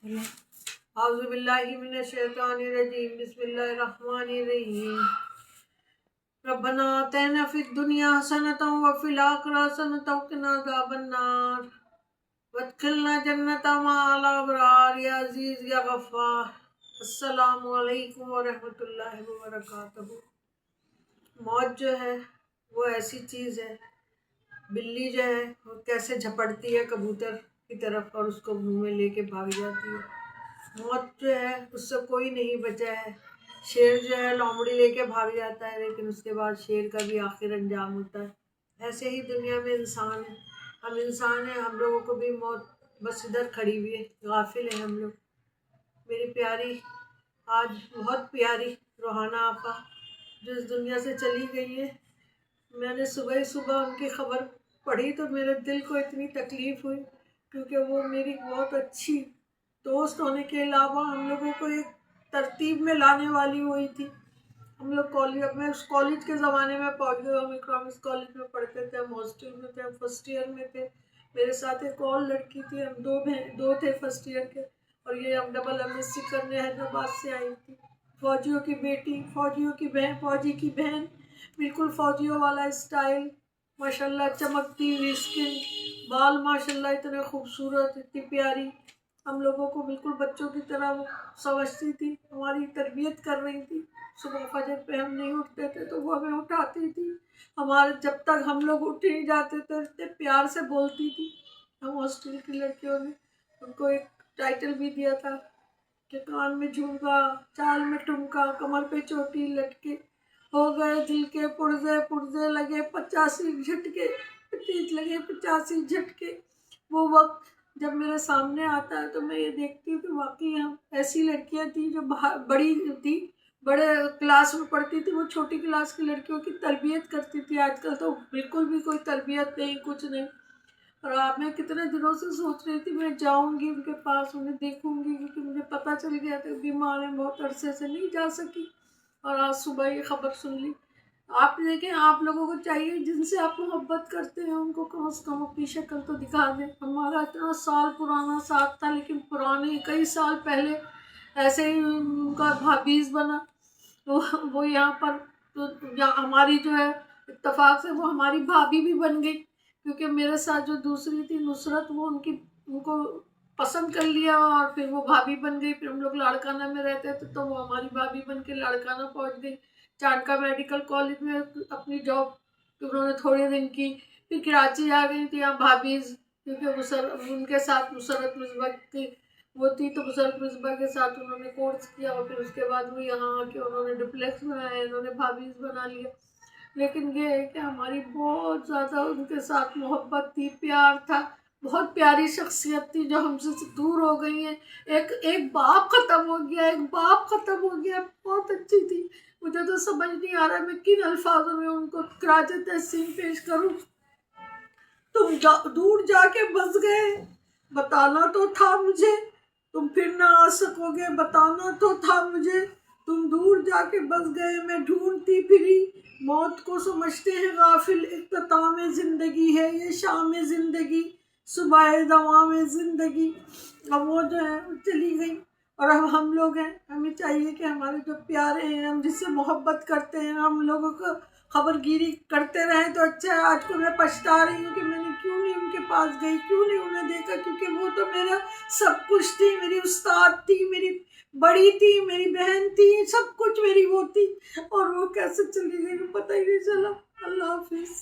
اعوذ باللہ من الشیطان الرجیم بسم اللہ الرحمن الرحیم ربنا آتنا فی الدنیا حسنۃ وفی الآخرۃ حسنۃ وقنا عذاب النار وادخلنا جنت مع الابرار یا عزیز یا غفار۔ السلام علیکم ورحمۃ اللہ وبرکاتہ۔ موت جو ہے وہ ایسی چیز ہے، بلی جو ہے وہ کیسے جھپٹتی ہے کبوتر کی طرف اور اس کو منہ میں لے کے بھاگ جاتی ہے۔ موت جو ہے اس سے کوئی نہیں بچا ہے۔ شیر جو ہے لومڑی لے کے بھاگ جاتا ہے، لیکن اس کے بعد شیر کا بھی آخر انجام ہوتا ہے۔ ایسے ہی دنیا میں انسان ہے، ہم انسان ہیں، ہم لوگوں کو بھی موت بس ادھر کھڑی ہوئی ہے، غافل ہیں ہم لوگ۔ میری پیاری، آج بہت پیاری روحانہ آپا جو اس دنیا سے چلی گئی ہے، میں نے صبح ہی صبح ان کی خبر پڑھی تو میرے دل کو اتنی تکلیف ہوئی، کیونکہ وہ میری بہت اچھی دوست ہونے کے علاوہ ہم لوگوں کو ایک ترتیب میں لانے والی ہوئی تھی۔ ہم لوگ کالج کے زمانے میں پہنچ گئے، ہم اکنامکس کالج میں پڑھتے تھے، ہم ہاسٹل میں تھے، ہم فرسٹ ایئر میں تھے۔ میرے ساتھ ایک اور لڑکی تھی، ہم دو تھے فرسٹ ایئر کے، اور یہ ہم ڈبل MSc کرنے حیدرآباد سے آئی تھی۔ فوجیوں کی بیٹی، فوجیوں کی بہن، فوجی کی بہن، بالکل فوجیوں والا اسٹائل، ماشاءاللہ چمکتی ہوئی اسکن، بال ماشاءاللہ اتنے خوبصورت، اتنی پیاری، ہم لوگوں کو بالکل بچوں کی طرح وہ سمجھتی تھی، ہماری تربیت کر رہی تھی۔ صبح فجر پہ ہم نہیں اٹھتے تھے تو وہ ہمیں اٹھاتی تھی، ہمارے جب تک ہم لوگ اٹھ نہیں جاتے تھے اتنے پیار سے بولتی تھی۔ ہم ہاسٹل کی لڑکیوں نے ان کو ایک ٹائٹل بھی دیا تھا کہ کان میں جھمکا، چال میں ٹمکا، کمر پہ چوٹی لٹکے، ہو گئے دل کے پرزے پرزے، لگے 85 جھٹکے، لگے 85 جھٹکے۔ وہ وقت جب میرے سامنے آتا ہے تو میں یہ دیکھتی ہوں کہ واقعی ہم ایسی لڑکیاں تھیں جو بڑی تھی، بڑے کلاس میں پڑھتی تھی، وہ چھوٹی کلاس کی لڑکیوں کی تربیت کرتی تھی۔ آج کل تو بالکل بھی کوئی تربیت نہیں، کچھ نہیں۔ اور آپ میں کتنے دنوں سے سوچ رہی تھی میں جاؤں گی ان کے پاس، انہیں دیکھوں گی، کیونکہ مجھے پتہ چل گیا تھا بیمار ہیں، بہت عرصے سے نہیں جا سکی، اور آج صبح یہ خبر سن لی۔ آپ دیکھیں، آپ لوگوں کو چاہیے جن سے آپ محبت کرتے ہیں ان کو کم از کم اپنی شکل تو دکھا دیں۔ ہمارا اتنا سال پرانا ساتھ تھا، لیکن پرانے کئی سال پہلے ایسے ہی ان کا بھابیز بنا، وہ یہاں پر ہماری جو ہے اتفاق سے وہ ہماری بھابھی بھی بن گئی، کیونکہ میرے ساتھ جو دوسری تھی نصرت، وہ ان کو پسند کر لیا اور پھر وہ بھابھی بن گئی۔ پھر ہم لوگ لاڑکانہ میں رہتے تھے تو وہ ہماری بھابھی بن کے لاڑکانہ پہنچ گئی۔ چانکا میڈیکل کالج میں اپنی جاب انہوں نے تھوڑے دن کی، پھر کراچی آ گئی تھی یہاں بھابھیز، کیونکہ ان کے ساتھ مسرت مصباح کی وہ تھی، تو مسرت مصباح کے ساتھ انہوں نے کورس کیا، اور پھر اس کے بعد وہ یہاں آ کے انہوں نے ڈپلیکس بنایا، انہوں نے بھابھیز بنا لیا۔ لیکن یہ ہے کہ ہماری بہت زیادہ ان کے ساتھ محبت تھی، پیار تھا، بہت پیاری شخصیت تھی جو ہم سے دور ہو گئی ہیں۔ ایک باپ ختم ہو گیا، ایک باپ ختم ہو گیا، بہت اچھی تھی۔ مجھے تو سمجھ نہیں آ رہا میں کن الفاظوں میں ان کو خراج تحسین پیش کروں۔ تم دور جا کے بس گئے، بتانا تو تھا مجھے، تم پھر نہ آ سکو گے، بتانا تو تھا مجھے، تم دور جا کے بس گئے، میں ڈھونڈتی پھری، موت کو سمجھتے ہیں غافل، اختتام زندگی ہے یہ شام زندگی، صبح دوام زندگی۔ اب وہ جو ہے وہ چلی گئی، اور اب ہم لوگ ہیں، ہمیں چاہیے کہ ہمارے جو پیارے ہیں، ہم جس سے محبت کرتے ہیں، ہم لوگوں کو خبر گیری کرتے رہیں تو اچھا ہے۔ آج کو میں پچھتا رہی ہوں کہ میں نے کیوں نہیں ان کے پاس گئی، کیوں نہیں انہیں دیکھا، کیونکہ وہ تو میرا سب کچھ تھی، میری استاد تھی، میری بڑی تھی، میری بہن تھی، سب کچھ میری وہ تھی، اور وہ کیسے چلی گئی پتہ ہی نہیں چلا۔ اللہ حافظ۔